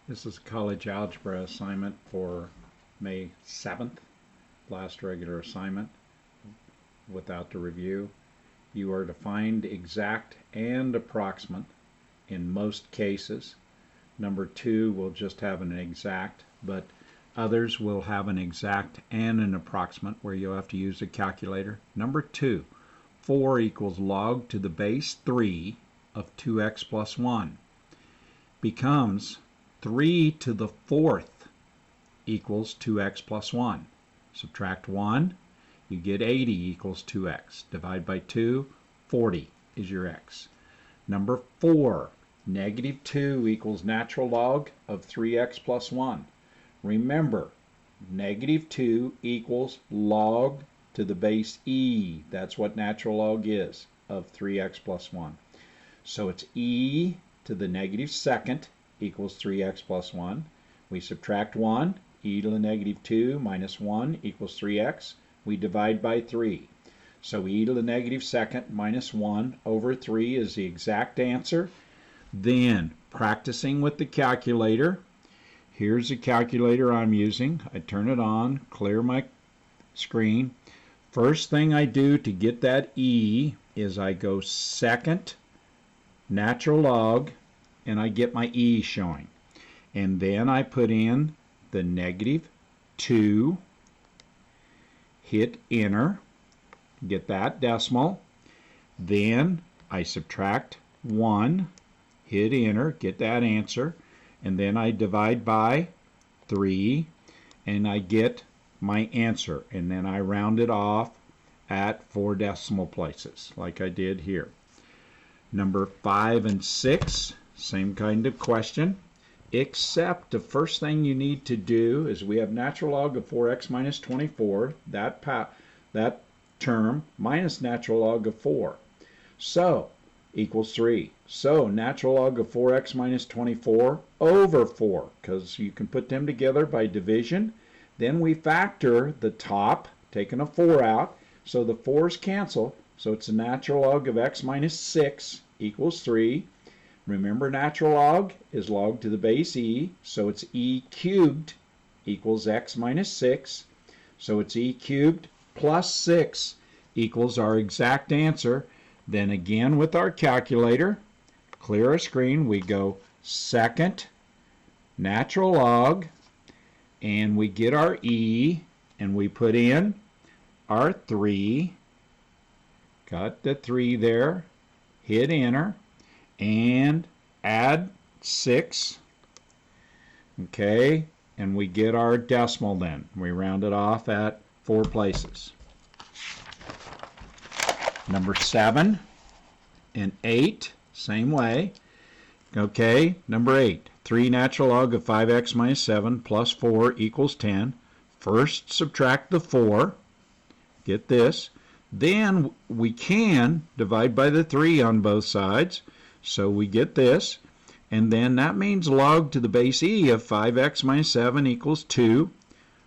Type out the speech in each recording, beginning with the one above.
This is a college algebra assignment for May 7th, last regular assignment without the review. You are to find exact and approximate in most cases. Number 2 will just have an exact, but others will have an exact and an approximate where you'll have to use a calculator. Number 2, 4 equals log to the base 3 of 2x plus 1 becomes 3 to the 4th equals 2x plus 1. Subtract 1, you get 80 equals 2x. Divide by 2, 40 is your x. Number 4, negative 2 equals natural log of 3x plus 1. Remember, negative 2 equals log to the base e. That's what natural log is of 3x plus 1. So it's e to the negative second equals 3x plus 1. We subtract 1, e to the negative 2 minus 1 equals 3x. We divide by 3. So e to the negative second minus 1 over 3 is the exact answer. Then, practicing with the calculator, here's the calculator I'm using. I turn it on, clear my screen. First thing I do to get that e is I go second natural log, and I get my e showing. And then I put in the negative 2, hit enter, get that decimal. Then I subtract 1, hit enter, get that answer. And then I divide by 3, and I get my answer. And then I round it off at 4 decimal places, like I did here. Number 5 and 6, same kind of question, except the first thing you need to do is we have natural log of 4x minus 24, that term, minus natural log of 4. So, equals 3. So, natural log of 4x minus 24 over 4, because you can put them together by division. Then we factor the top, taking a 4 out, so the 4's cancel. So it's a natural log of x minus 6 equals 3. Remember, natural log is log to the base e, so it's e cubed equals x minus 6. So it's e cubed plus 6 equals our exact answer. Then again with our calculator, clear our screen, we go second natural log, and we get our e, and we put in our 3. Got the 3 there, hit enter, and add 6. Okay, and we get our decimal then. We round it off at 4 places. Number 7 and 8, same way. Okay, number 8, 3 natural log of 5x minus 7 plus 4 equals 10. First subtract the 4, get this. Then we can divide by the 3 on both sides, so we get this. And then that means log to the base e of 5x minus 7 equals 2.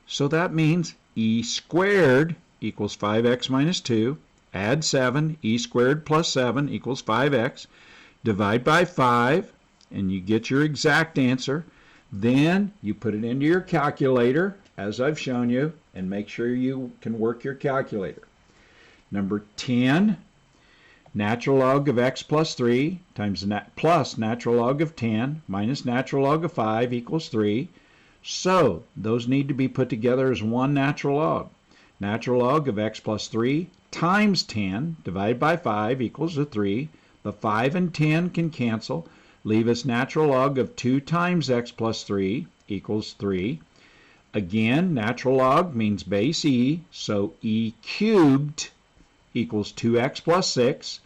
So that means e squared equals 5x minus 2. Add 7, e squared plus 7 equals 5x. Divide by 5, and you get your exact answer. Then you put it into your calculator, as I've shown you, and make sure you can work your calculator. Number 10, natural log of x plus 3 times plus natural log of 10 minus natural log of 5 equals 3. So those need to be put together as one natural log. Natural log of x plus 3 times 10 divided by 5 equals 3. The 5 and 10 can cancel. Leave us natural log of 2 times x plus 3 equals 3. Again, natural log means base e, so e cubed equals 2x plus 6.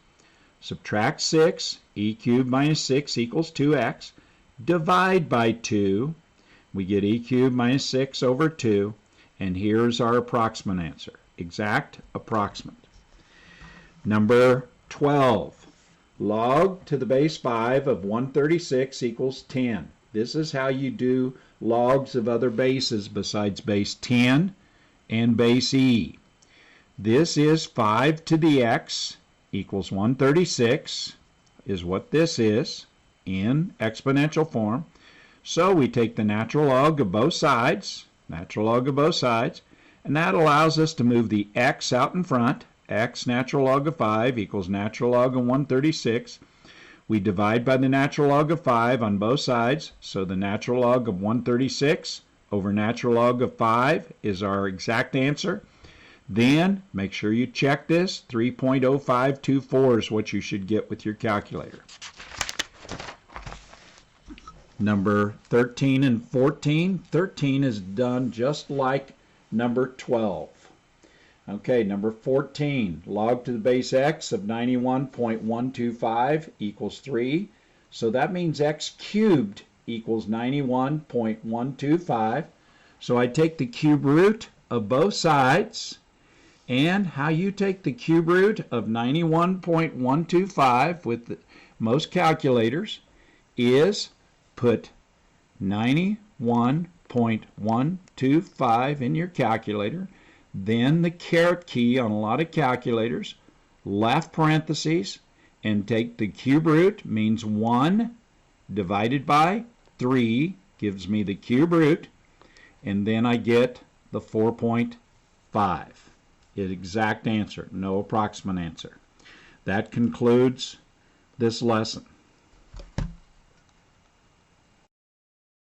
Subtract 6, e cubed minus 6 equals 2x. Divide by 2, we get e cubed minus 6 over 2. And here's our approximate answer. Exact, approximate. Number 12, log to the base 5 of 136 equals 10. This is how you do logs of other bases besides base 10 and base e. This is 5 to the x equals 136 is what this is in exponential form. So we take the natural log of both sides, and that allows us to move the x out in front. X natural log of 5 equals natural log of 136. We divide by the natural log of 5 on both sides, so the natural log of 136 over natural log of 5 is our exact answer. Then, make sure you check this, 3.0524 is what you should get with your calculator. Number 13 and 14. 13 is done just like number 12. Okay, number 14, log to the base x of 91.125 equals 3. So that means x cubed equals 91.125. So I take the cube root of both sides, and how you take the cube root of 91.125 with most calculators is put 91.125 in your calculator, then the caret key on a lot of calculators, left parentheses, and take the cube root, means 1 divided by 3 gives me the cube root, and then I get the 4.5. Exact answer, no approximate answer. That concludes this lesson.